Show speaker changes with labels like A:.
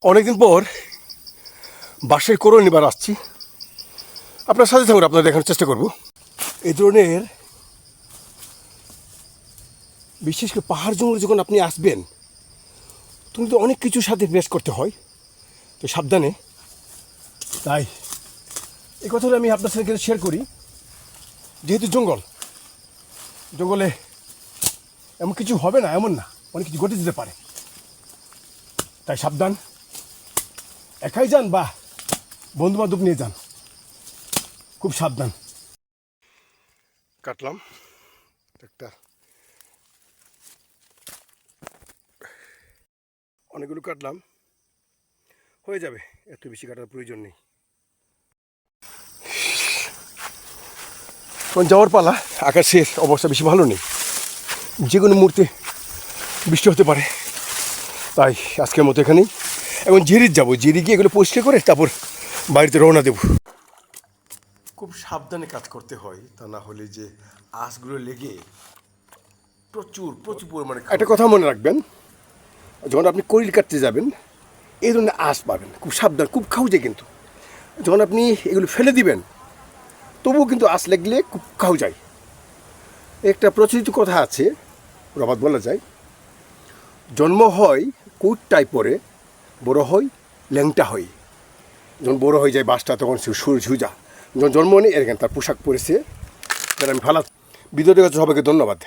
A: অনেকদিন পর বাঁশের কোরল নিবার আসছি। আপনার সাথে থাকুন, আপনাদের দেখানোর চেষ্টা করব। এই ধরনের বিশেষ করে পাহাড় জঙ্গলে যখন আপনি আসবেন তখন তো অনেক কিছুর সাথে ফেস করতে হয়, তো সাবধানে। তাই এই কথাটা আমি আপনার সাথে শেয়ার করি। যেহেতু জঙ্গলে এমন কিছু হবে না, এমন না, অনেক কিছু ঘটে যেতে পারে। তাই সাবধান, একাই যান বা বন্ধু বান্ধব নিয়ে যান, খুব সাবধান। কাটলাম একটা, অনেকগুলো কাটলাম, হয়ে যাবে, এত বেশি কাটার প্রয়োজন নেই। এখন যাওয়ার পালা। আকাশের অবস্থা বেশি ভালো নেই, যে কোনো মুহূর্তে বৃষ্টি হতে পারে। তাই আজকের মতো এখানেই। এখন জিরির যাবো, জিরি গিয়ে এগুলো পরিষ্কার করে তারপর বাড়িতে রওনা দেব। খুব সাবধানে কাজ করতে হয়, তা না হলে যে আঁশগুলো লেগে প্রচুর পরিমাণে। একটা কথা মনে রাখবেন, যখন আপনি করিল কাটতে যাবেন এই ধরনের আঁশ পাবেন, খুব সাবধান, খুব খাউজে। কিন্তু যখন আপনি এগুলো ফেলে দিবেন তবুও কিন্তু আঁশ লাগলে খুব খাও যায়। একটা প্রচলিত কথা আছে, প্রবাদ বলা যায়, জন্ম হয় কোট টাইপরে, বড় হয় ল্যাংটা হয়। যখন বড় হয়ে যায় বাসটা তখন সে সুজা। যখন জন্ম নেই এরকম তার পোশাক পরেছে, যারা আমি ভালো। ভিডিওটির কাছে সবাইকে ধন্যবাদ।